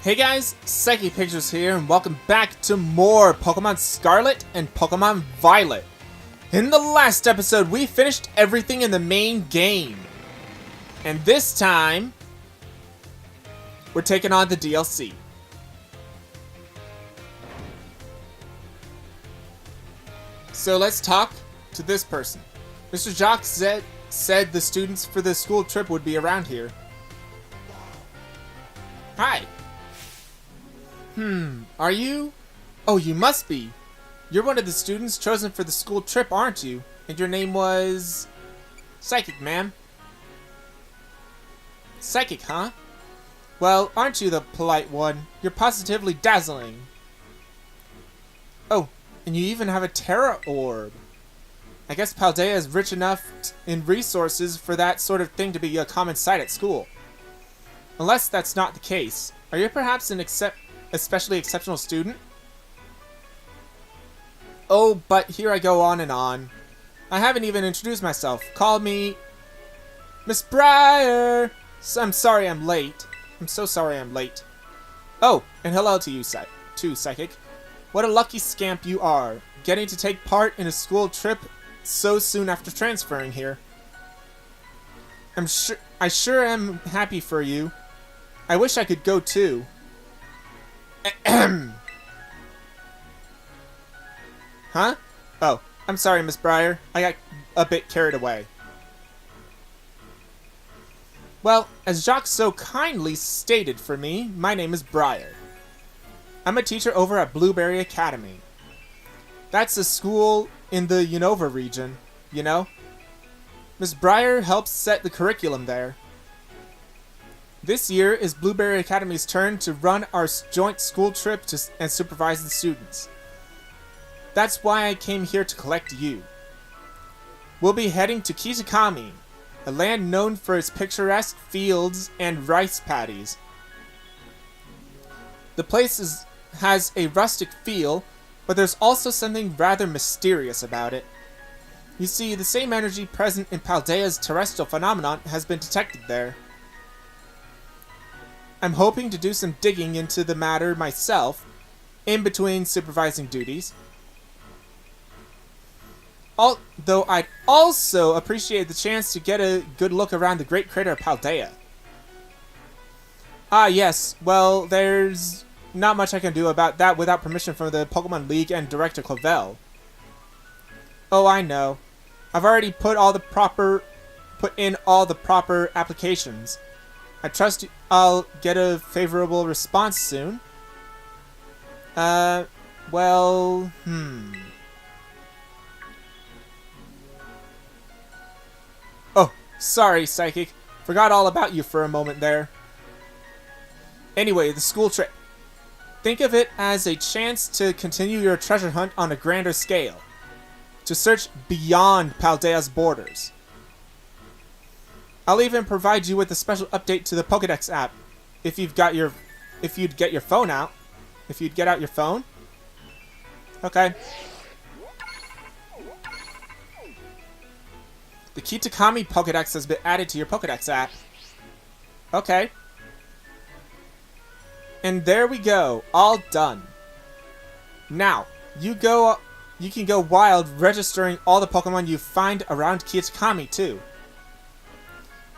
Hey guys, Psychic Pictures here, and welcome back to more Pokemon Scarlet and Pokemon Violet. In the last episode, we finished everything in the main game. And this time, we're taking on the DLC. So let's talk to this person. Mr. Jacques said the students for the school trip would be around here. Hi. Are you? Oh, you must be. You're one of the students chosen for the school trip, aren't you? And your name was... Psychic, ma'am. Psychic, huh? Well, aren't you the polite one? You're positively dazzling. Oh, and you even have a Terra Orb. I guess Paldea is rich enough in resources for that sort of thing to be a common sight at school. Unless that's not the case. Are you perhaps an especially exceptional student? Oh, but here I go on and on. I haven't even introduced myself. Call me... Miss Briar! I'm sorry I'm late. I'm so sorry I'm late. Oh, and hello to you, Psychic. What a lucky scamp you are, getting to take part in a school trip so soon after transferring here. I sure am happy for you. I wish I could go too. Huh? Oh, I'm sorry, Miss Briar. I got a bit carried away. Well, as Jacques so kindly stated for me, my name is Briar. I'm a teacher over at Blueberry Academy. That's a school in the Unova region, you know? Miss Briar helps set the curriculum there. This year is Blueberry Academy's turn to run our joint school trip and supervise the students. That's why I came here to collect you. We'll be heading to Kitakami, a land known for its picturesque fields and rice paddies. The place has a rustic feel, but there's also something rather mysterious about it. You see, the same energy present in Paldea's terrestrial phenomenon has been detected there. I'm hoping to do some digging into the matter myself, in between supervising duties. Although I'd also appreciate the chance to get a good look around the great crater of Paldea. Ah yes, well, there's not much I can do about that without permission from the Pokemon League and Director Clavel. Oh, I know. I've already put in all the proper applications. I trust I'll get a favorable response soon. Oh, sorry, Psychic. Forgot all about you for a moment there. Anyway, the school trip. Think of it as a chance to continue your treasure hunt on a grander scale. To search beyond Paldea's borders. I'll even provide you with a special update to the Pokédex app, if you'd get your phone out. If you'd get out your phone. Okay. The Kitakami Pokédex has been added to your Pokédex app. Okay. And there we go, all done. Now, you can go wild registering all the Pokemon you find around Kitakami too.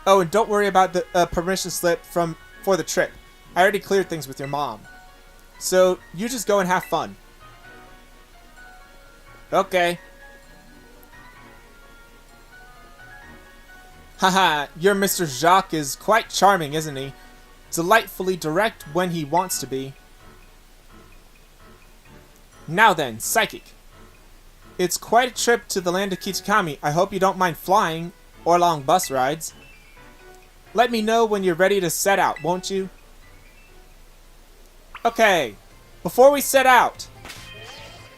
Oh, and don't worry about the permission slip for the trip. I already cleared things with your mom. So, you just go and have fun. Okay. Haha, your Mr. Jacques is quite charming, isn't he? Delightfully direct when he wants to be. Now then, Psychic. It's quite a trip to the land of Kitakami. I hope you don't mind flying, or long bus rides. Let me know when you're ready to set out, won't you? Okay, before we set out,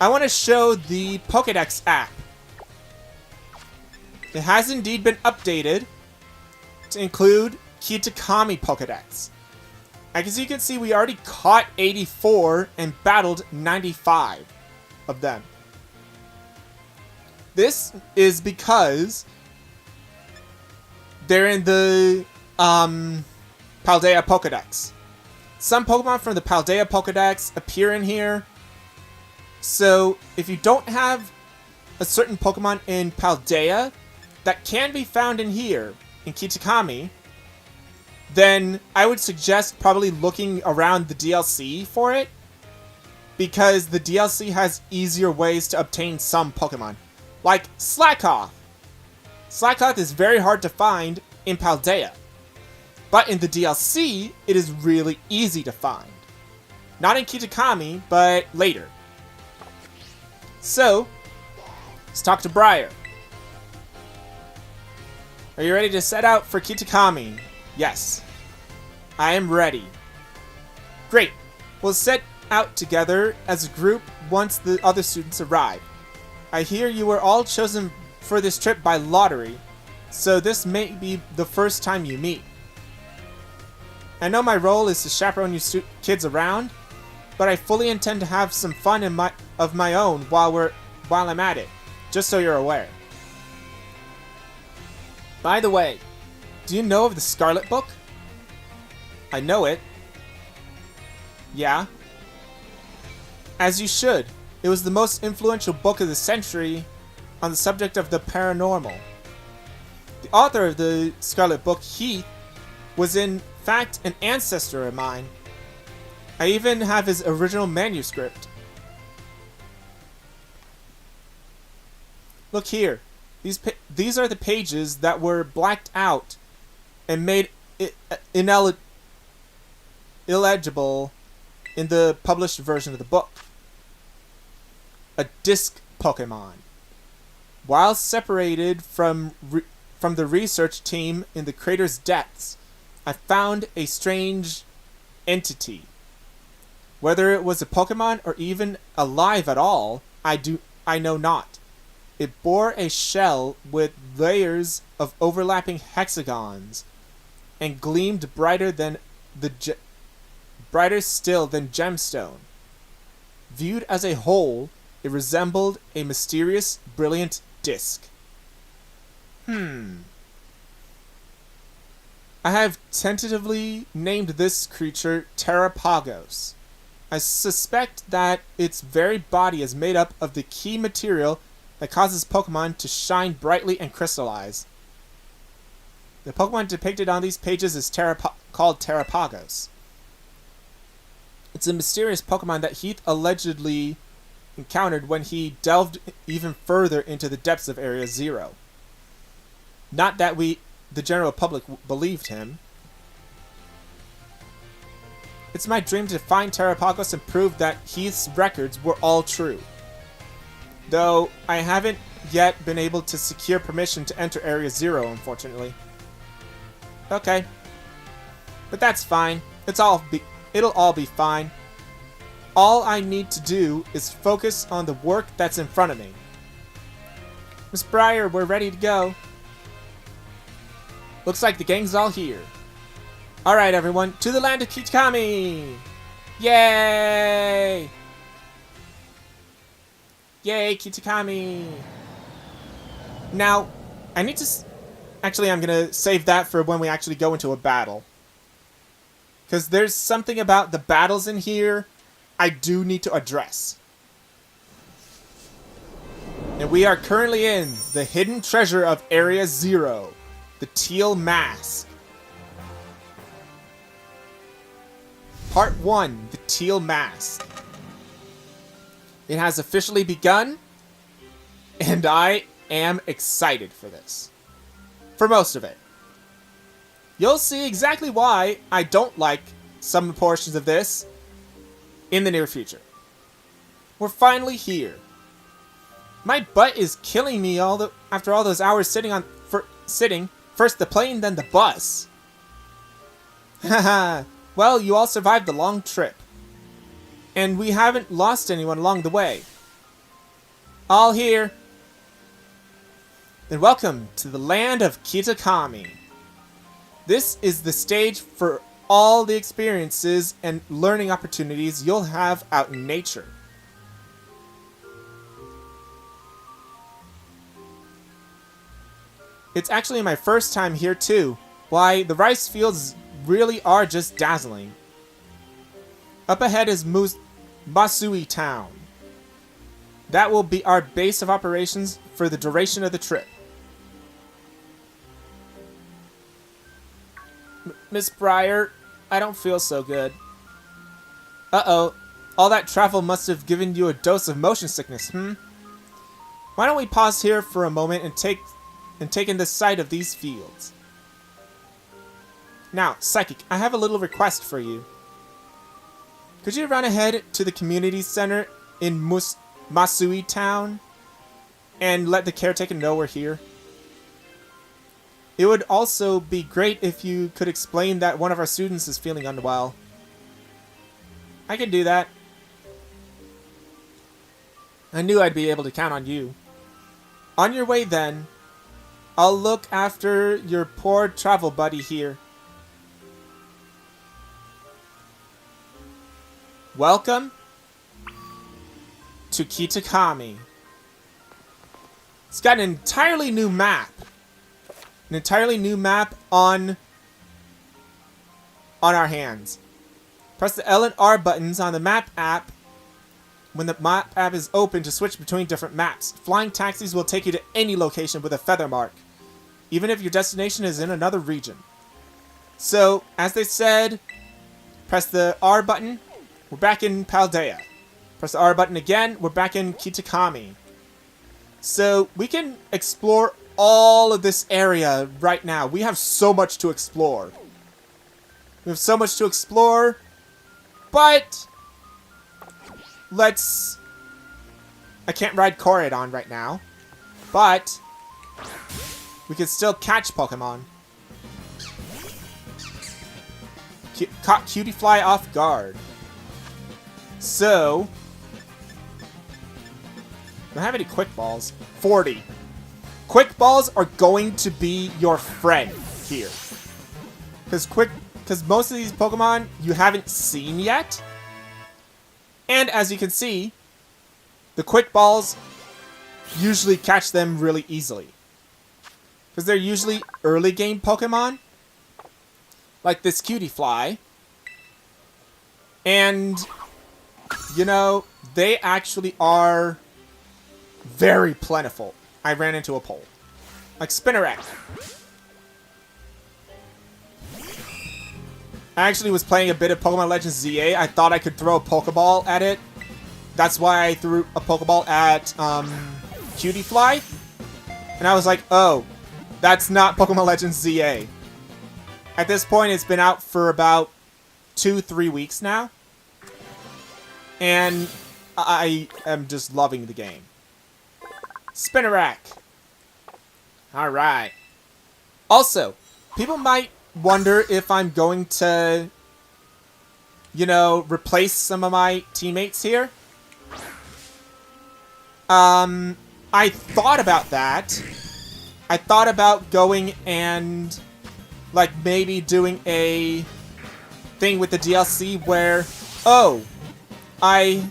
I want to show the Pokédex app. It has indeed been updated to include Kitakami Pokédex. As you can see, we already caught 84 and battled 95 of them. This is because they're in the Paldea Pokédex. Some Pokemon from the Paldea Pokedex appear in here. So if you don't have a certain Pokemon in Paldea that can be found in here, in Kitakami, then I would suggest probably looking around the DLC for it, because the DLC has easier ways to obtain some Pokemon. Like Slackoth. Slackoth is very hard to find in Paldea, but in the DLC, it is really easy to find. Not in Kitakami, but later. So, let's talk to Briar. Are you ready to set out for Kitakami? Yes. I am ready. Great. We'll set out together as a group once the other students arrive. I hear you were all chosen for this trip by lottery, so this may be the first time you meet. I know my role is to chaperone you kids around, but I fully intend to have some fun of my own while I'm at it, just so you're aware. By the way, do you know of the Scarlet book? I know it. Yeah. As you should. It was the most influential book of the century on the subject of the paranormal. The author of the Scarlet book, Heath, was in fact an ancestor of mine. I even have his original manuscript. Look here. These are the pages that were blacked out and made illegible in the published version of the book. A disc Pokemon. While separated from the research team in the crater's depths, I found a strange entity. Whether it was a Pokemon or even alive at all, I know not. It bore a shell with layers of overlapping hexagons and gleamed brighter still than gemstone. Viewed as a whole, it resembled a mysterious, brilliant disc. I have tentatively named this creature Terrapagos. I suspect that its very body is made up of the key material that causes Pokemon to shine brightly and crystallize. The Pokemon depicted on these pages is called Terrapagos. It's a mysterious Pokemon that Heath allegedly encountered when he delved even further into the depths of Area Zero. Not that the general public, believed him. It's my dream to find Terrapagos and prove that Heath's records were all true. Though I haven't yet been able to secure permission to enter Area Zero, unfortunately. Okay. But that's fine. It'll all be fine. All I need to do is focus on the work that's in front of me. Miss Briar, we're ready to go. Looks like the gang's all here. Alright everyone, to the land of Kitakami! Yay! Yay, Kitakami! Now, I need to... Actually, I'm gonna save that for when we actually go into a battle. Because there's something about the battles in here I do need to address. And we are currently in the hidden treasure of Area Zero, the Teal Mask. Part 1, the Teal Mask. It has officially begun, and I am excited for this. For most of it. You'll see exactly why I don't like some portions of this in the near future. We're finally here. My butt is killing me after all those hours sitting first the plane, then the bus. Haha. Well, you all survived the long trip. And we haven't lost anyone along the way. All here. Then welcome to the land of Kitakami. This is the stage for all the experiences and learning opportunities you'll have out in nature. It's actually my first time here too. Why, the rice fields really are just dazzling. Up ahead is Masui Town. That will be our base of operations for the duration of the trip. Miss Briar, I don't feel so good. Uh-oh. All that travel must have given you a dose of motion sickness, Why don't we pause here for a moment and take in the sight of these fields. Now, Psychic, I have a little request for you. Could you run ahead to the community center in Masui Town and let the caretaker know we're here? It would also be great if you could explain that one of our students is feeling unwell. I can do that. I knew I'd be able to count on you. On your way then, I'll look after your poor travel buddy here. Welcome to Kitakami. It's got an entirely new map. An entirely new map on our hands. Press the L and R buttons on the map app when the map app is open to switch between different maps. Flying taxis will take you to any location with a feather mark, even if your destination is in another region. So, as they said, press the R button, we're back in Paldea. Press the R button again, we're back in Kitakami. So, we can explore all of this area right now. We have so much to explore. We have so much to explore, but I can't ride Koraidon right now, but we can still catch Pokemon. Caught Cutiefly off guard. So, don't have any Quick Balls. 40. Quick Balls are going to be your friend here. Because most of these Pokemon you haven't seen yet. And as you can see, the Quick Balls usually catch them really easily. Because they're usually early game Pokemon. Like this Cutiefly. And, you know, they actually are very plentiful. I ran into a pole. Like Spinarak. I actually was playing a bit of Pokemon Legends ZA. I thought I could throw a Pokeball at it. That's why I threw a Pokeball at Cutiefly. And I was like, oh, that's not Pokemon Legends ZA. At this point, it's been out for about 2-3 weeks now. And I am just loving the game. Spinarak. Alright. Also, people might wonder if I'm going to, you know, replace some of my teammates here. I thought about that. I thought about going and, like, maybe doing a thing with the DLC where, oh, I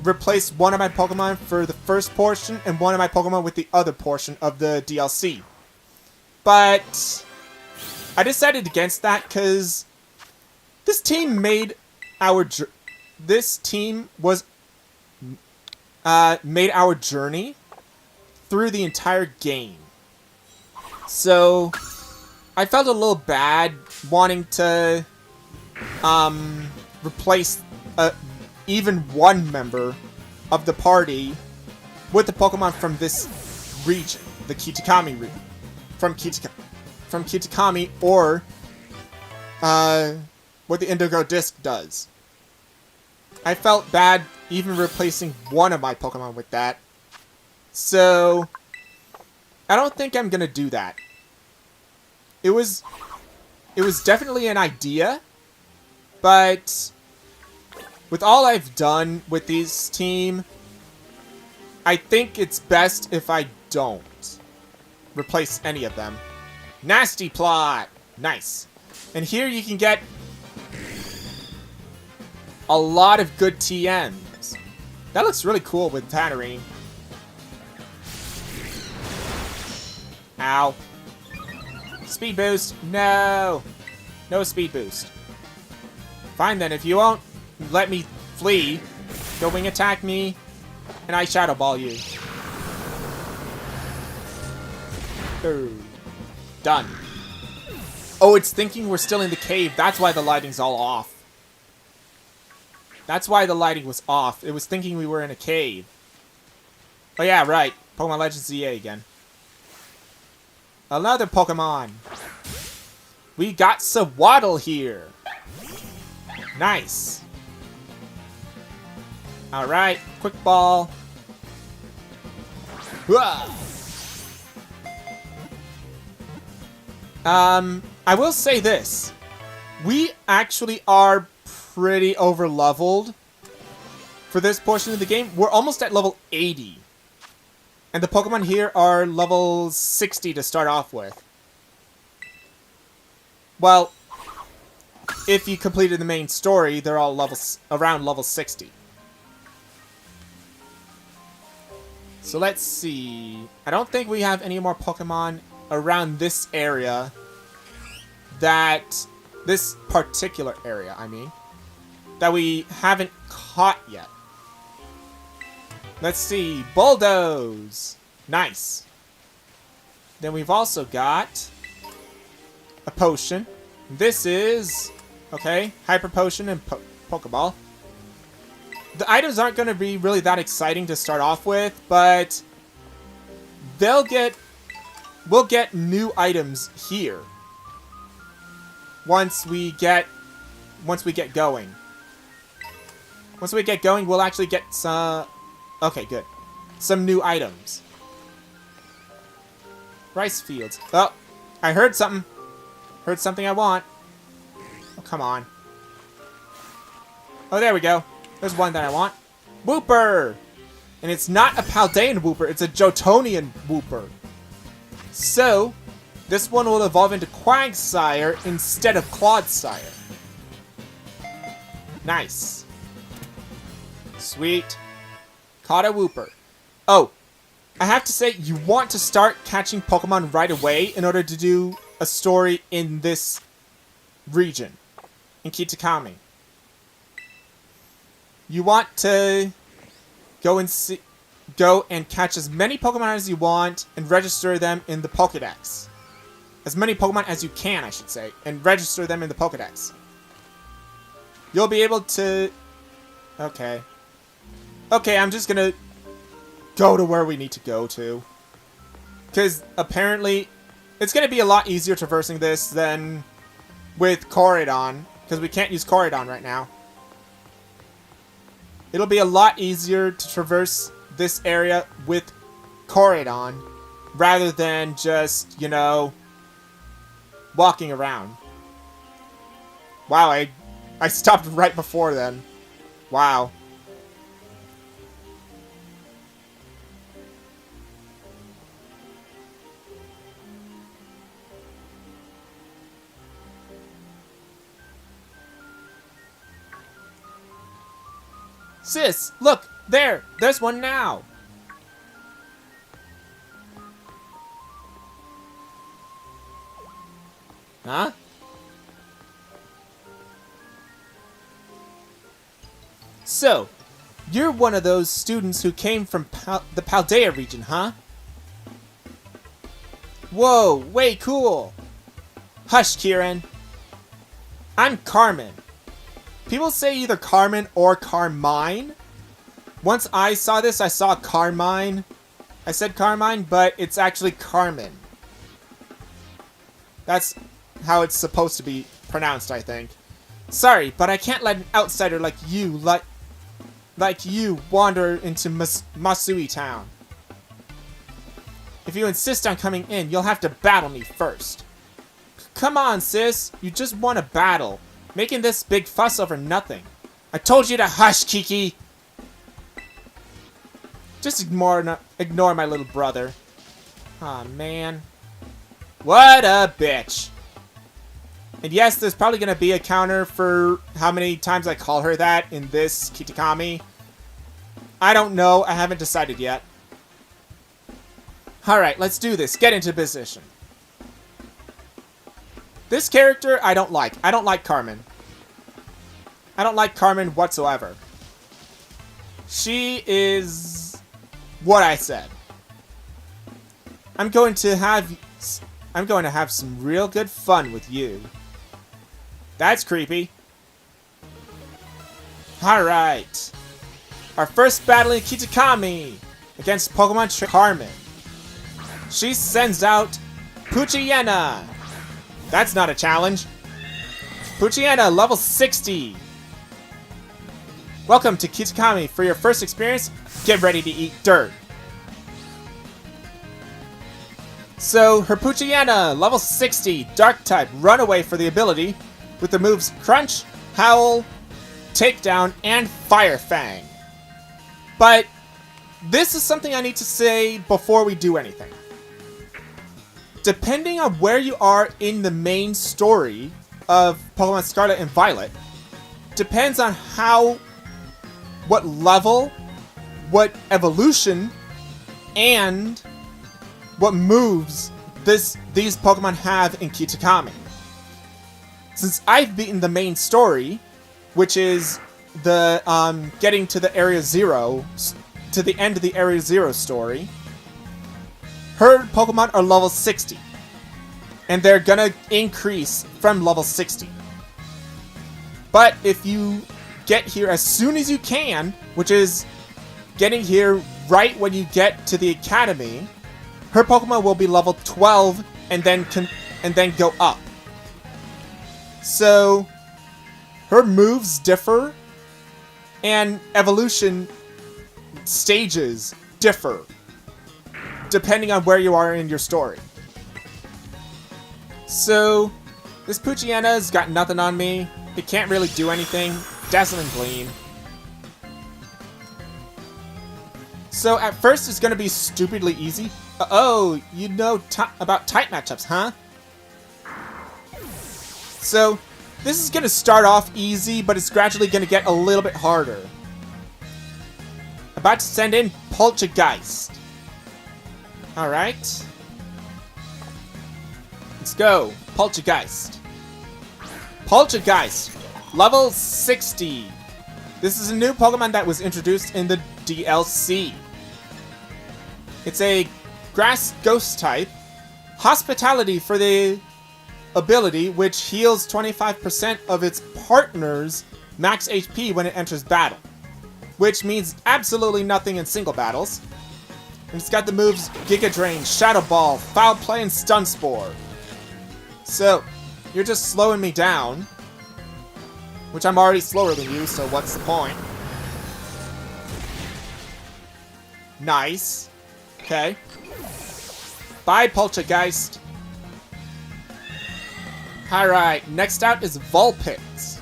replace one of my Pokemon for the first portion and one of my Pokemon with the other portion of the DLC. But I decided against that because this team made our made our journey through the entire game. So I felt a little bad wanting to replace even one member of the party with the Pokemon from this region, the Kitakami region. From Kitakami, or what the Indigo Disc does. I felt bad even replacing one of my Pokemon with that. So I don't think I'm gonna do that. It was definitely an idea, but with all I've done with this team, I think it's best if I don't replace any of them. Nasty Plot! Nice. And here you can get a lot of good TMs. That looks really cool with Tannerine. Ow. Speed boost. No. No speed boost. Fine then, if you won't let me flee. Go wing attack me, and I shadow ball you. Done. Oh, it's thinking we're still in the cave. That's why the lighting's all off. That's why the lighting was off. It was thinking we were in a cave. Oh yeah, right. Pokemon Legends ZA again. Another Pokemon. We got Swaddle here. Nice. Alright, quick ball. I will say this. We actually are pretty over-leveled for this portion of the game. We're almost at level 80. And the Pokemon here are level 60 to start off with. Well, if you completed the main story, they're all around level 60. So let's see. I don't think we have any more Pokemon around this area. This particular area, I mean. That we haven't caught yet. Let's see. Bulldoze. Nice. Then we've also got a potion. This is, okay, Hyper Potion and Pokeball. The items aren't going to be really that exciting to start off with, but we'll get new items here once we get going. Once we get going, we'll actually get some. Okay, good. Some new items. Rice fields. Oh, I heard something. Heard something I want. Oh, come on. Oh, there we go. There's one that I want. Wooper! And it's not a Paldean Wooper, it's a Jotonian Wooper. So, this one will evolve into Quagsire instead of Clodsire. Nice. Sweet. Caught a Wooper. Oh, I have to say, you want to start catching Pokemon right away in order to do a story in this region, in Kitakami. You want to go and catch as many Pokemon as you want and register them in the Pokédex. As many Pokemon as you can, I should say, and register them in the Pokédex. You'll be able to... Okay. Okay, I'm just gonna go to where we need to go to. Because apparently, it's gonna be a lot easier traversing this than with Corridon. Because we can't use Corridon right now. It'll be a lot easier to traverse this area with Corridon rather than just, you know, walking around. Wow, I stopped right before then. Wow. Sis, look! There! There's one now! Huh? So, you're one of those students who came from the Paldea region, huh? Whoa, way cool! Hush, Kieran. I'm Carmen. People say either Carmen or Carmine. Once I saw this, I saw Carmine. I said Carmine, but it's actually Carmen. That's how it's supposed to be pronounced, I think. Sorry, but I can't let an outsider like you wander into Masui Town. If you insist on coming in, you'll have to battle me first. Come on, sis. You just want a battle. Making this big fuss over nothing. I told you to hush, Kiki! Just ignore my little brother. Aw, man. What a bitch. And yes, there's probably going to be a counter for how many times I call her that in this Kitakami. I don't know. I haven't decided yet. Alright, let's do this. Get into position. This character, I don't like. I don't like Carmen. I don't like Carmen whatsoever. She is what I said. I'm going to have some real good fun with you. That's creepy. Alright. Our first battle in Kitakami against Pokemon Carmen. She sends out Poochyena. That's not a challenge. Poochyena, level 60. Welcome to Kitakami. For your first experience, get ready to eat dirt. So, her Poochyena, level 60, Dark type, Runaway for the ability, with the moves Crunch, Howl, Takedown, and Fire Fang. But this is something I need to say before we do anything. Depending on where you are in the main story of Pokemon Scarlet and Violet, depends on what level, what evolution, and what moves these Pokemon have in Kitakami. Since I've beaten the main story, which is the getting to the Area 0, to the end of the Area 0 story, her Pokemon are level 60. And they're gonna increase from level 60. But if you get here as soon as you can, which is getting here right when you get to the Academy, her Pokemon will be level 12 and then go up. So her moves differ and evolution stages differ depending on where you are in your story. So this Poochyena's got nothing on me. It can't really do anything. Dazzling Gleam. So at first it's going to be stupidly easy. Oh, you know about type matchups, huh? So this is going to start off easy, but it's gradually going to get a little bit harder. About to send in Poltergeist. Alright. Let's go. Poltergeist. Poltergeist. Level 60. This is a new Pokemon that was introduced in the DLC. It's a Grass Ghost type. Hospitality for the ability, which heals 25% of its partner's max HP when it enters battle. Which means absolutely nothing in single battles. And it's got the moves Giga Drain, Shadow Ball, Foul Play, and Stun Spore. So, you're just slowing me down. Which I'm already slower than you, so what's the point? Nice. Okay. Bye, Poltergeist. Alright, next out is Vulpix.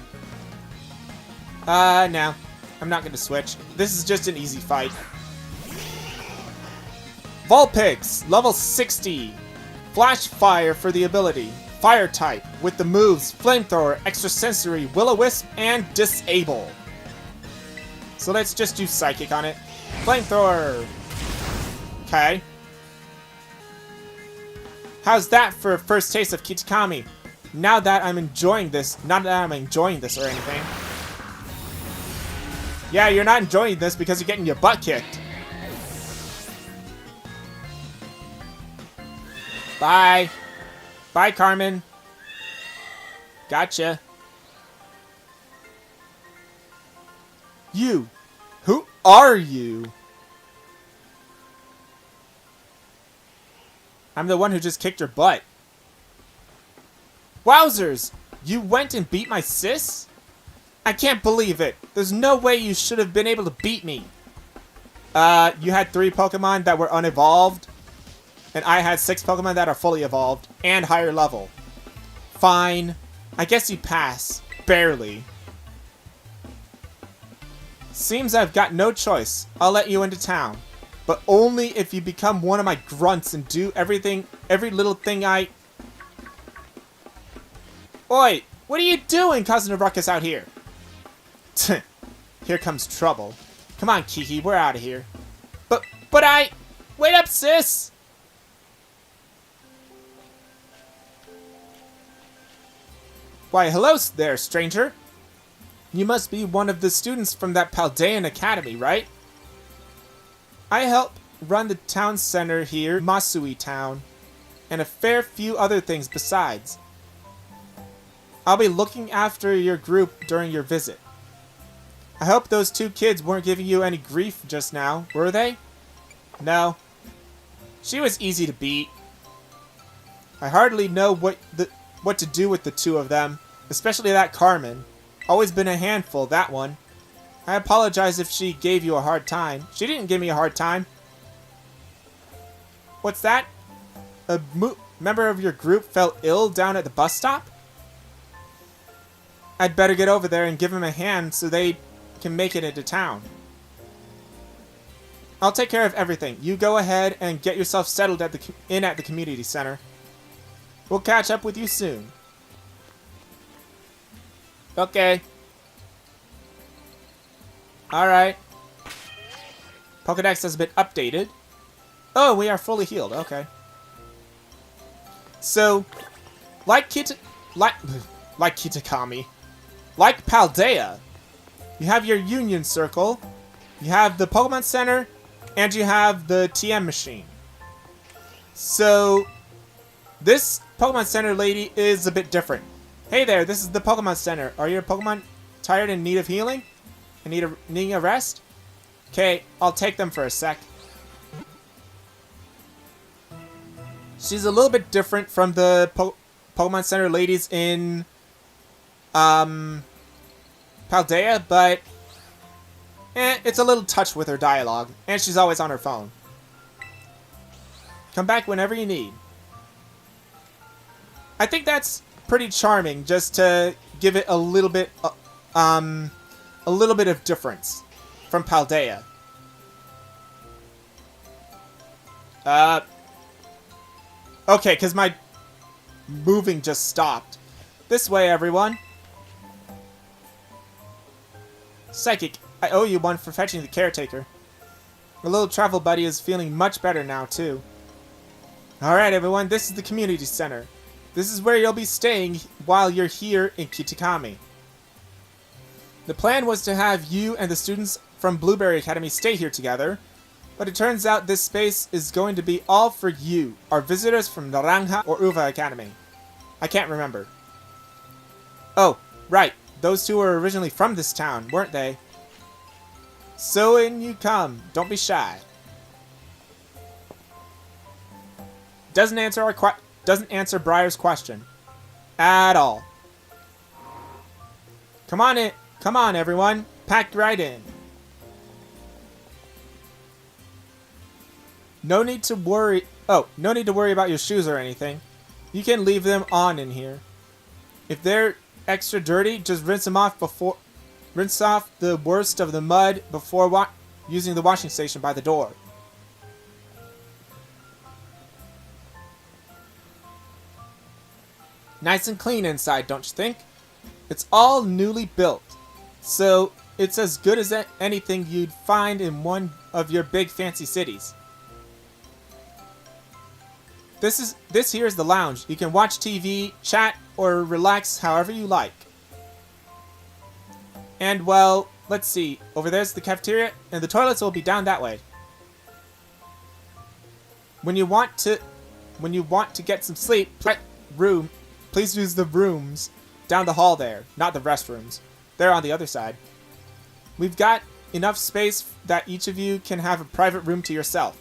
No. I'm not gonna switch. This is just an easy fight. Vulpix, level 60. Flash Fire for the ability. Fire type, with the moves Flamethrower, Extrasensory, Will-O-Wisp, and Disable. So let's just do Psychic on it. Flamethrower! Okay. How's that for a first taste of Kitakami? Now that I'm enjoying this, not that I'm enjoying this or anything. Yeah, you're not enjoying this because you're getting your butt kicked. Bye. Bye, Carmen. Gotcha. You. Who are you? I'm the one who just kicked her butt. Wowzers! You went and beat my sis? I can't believe it. There's no way you should have been able to beat me. You had 3 Pokemon that were unevolved. And I had 6 Pokemon that are fully evolved and higher level. Fine. I guess you pass. Barely. Seems I've got no choice. I'll let you into town. But only if you become one of my grunts and do every little thing I... Oi! What are you doing causing a ruckus out here? Here comes trouble. Come on, Kiki, we're out of here. But I... Wait up, sis! Why, hello there, stranger. You must be one of the students from that Paldean Academy, right? I help run the town center here, Masui Town, and a fair few other things besides. I'll be looking after your group during your visit. I hope those two kids weren't giving you any grief just now, were they? No. She was easy to beat. I hardly know what to do with the two of them, especially that Carmen. Always been a handful, that one. I apologize if she gave you a hard time. She didn't give me a hard time. What's that? A member of your group fell ill down at the bus stop? I'd better get over there and give him a hand so they can make it into town. I'll take care of everything. You go ahead and get yourself settled at the community center. We'll catch up with you soon. Okay. Alright. Pokedex has been updated. Oh, we are fully healed. Okay. So, like Kitakami, like Paldea, you have your Union Circle, you have the Pokemon Center, and you have the TM machine. So, this Pokemon Center lady is a bit different. Hey there, this is the Pokemon Center. Are your Pokemon tired and in need of healing? And needing a rest? Okay, I'll take them for a sec. She's a little bit different from the Pokemon Center ladies in Paldea, but it's a little touch with her dialogue, and she's always on her phone. Come back whenever you need. I think that's pretty charming, just to give it a little bit of difference from Paldea. Okay, because my moving just stopped. This way, everyone. Psychic, I owe you one for fetching the caretaker. The little travel buddy is feeling much better now, too. Alright, everyone, this is the community center. This is where you'll be staying while you're here in Kitakami. The plan was to have you and the students from Blueberry Academy stay here together, but it turns out this space is going to be all for you, our visitors from Naranja or Uva Academy. I can't remember. Oh, right. Those two were originally from this town, weren't they? So in you come. Don't be shy. Doesn't answer Briar's question. At all. Come on in. Come on, everyone. Packed right in. No need to worry. Oh, no need to worry about your shoes or anything. You can leave them on in here. If they're extra dirty, just rinse them off before. Rinse off the worst of the mud before using the washing station by the door. Nice and clean inside, don't you think? It's all newly built, so it's as good as anything you'd find in one of your big fancy cities. This here is the lounge. You can watch TV, chat, or relax however you like. And well, let's see. Over there's the cafeteria, and the toilets will be down that way. When you want to get some sleep, please use the rooms down the hall there, not the restrooms. They're on the other side. We've got enough space that each of you can have a private room to yourself.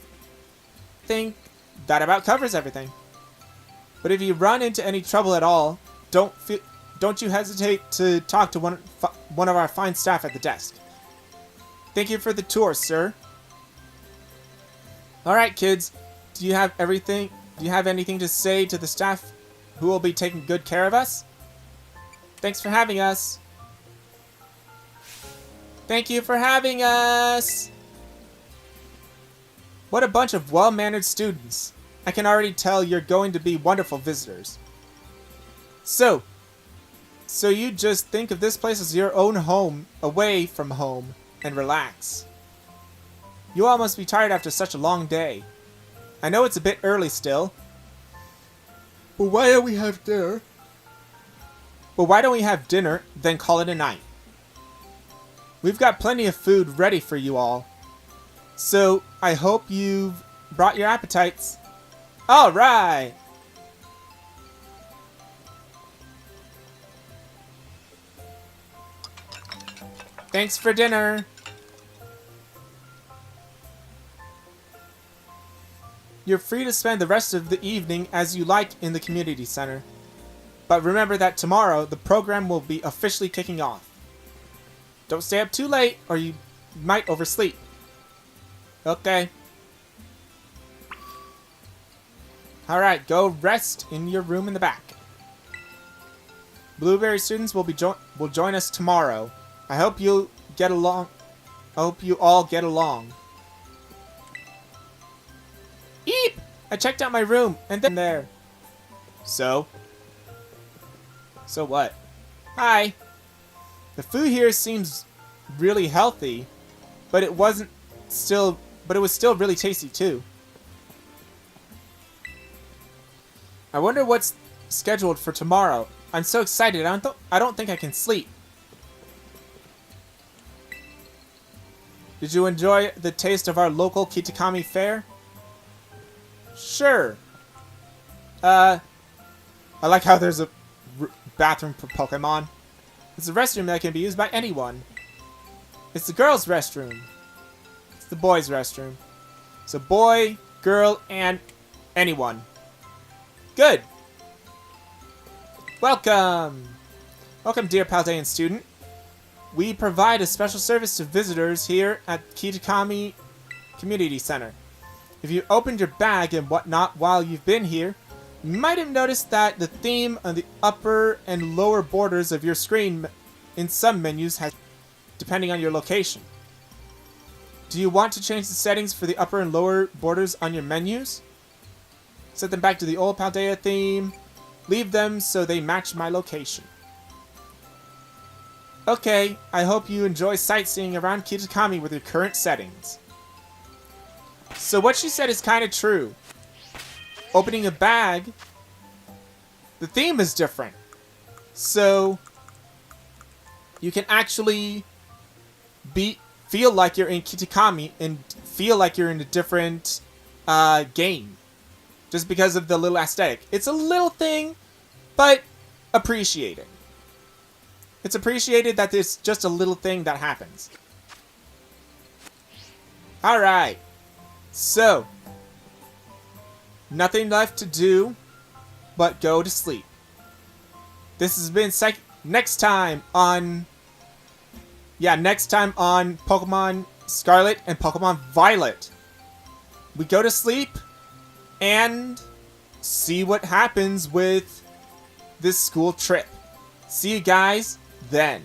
Think that about covers everything. But if you run into any trouble at all, don't you hesitate to talk to one of our fine staff at the desk. Thank you for the tour, sir. Alright, kids. Do you have anything to say to the staff who will be taking good care of us? Thanks for having us. Thank you for having us. What a bunch of well-mannered students. I can already tell you're going to be wonderful visitors. So you just think of this place as your own home, away from home, and relax. You all must be tired after such a long day. I know it's a bit early still. But why don't we have dinner? Then call it a night. We've got plenty of food ready for you all. So, I hope you've brought your appetites. Alright! Thanks for dinner! You're free to spend the rest of the evening as you like in the community center. But remember that tomorrow, the program will be officially kicking off. Don't stay up too late, or you might oversleep. Okay. Alright, go rest in your room in the back. Blueberry students will join us tomorrow. I hope you get along. I hope you all get along. Eep! I checked out my room, and then there. So? So what? Hi! The food here seems really healthy, but it was still really tasty too. I wonder what's scheduled for tomorrow. I'm so excited, I don't think I can sleep. Did you enjoy the taste of our local Kitakami fare? Sure. I like how there's a bathroom for Pokemon. It's a restroom that can be used by anyone. It's the girls' restroom. It's the boys' restroom. So boy, girl, and anyone. Good. Welcome. Welcome, dear Paldean student. We provide a special service to visitors here at Kitakami Community Center. If you opened your bag and whatnot while you've been here, you might have noticed that the theme on the upper and lower borders of your screen in some menus has, depending on your location. Do you want to change the settings for the upper and lower borders on your menus? Set them back to the old Paldea theme. Leave them so they match my location. Okay, I hope you enjoy sightseeing around Kitakami with your current settings. So what she said is kind of true. Opening a bag, the theme is different. So you can actually feel like you're in Kitakami and feel like you're in a different game. Just because of the little aesthetic. It's a little thing, but appreciate it. It's appreciated that there's just a little thing that happens. Alright. So, nothing left to do but go to sleep. This has been next time on Pokemon Scarlet and Pokemon Violet. We go to sleep and see what happens with this school trip. See you guys then.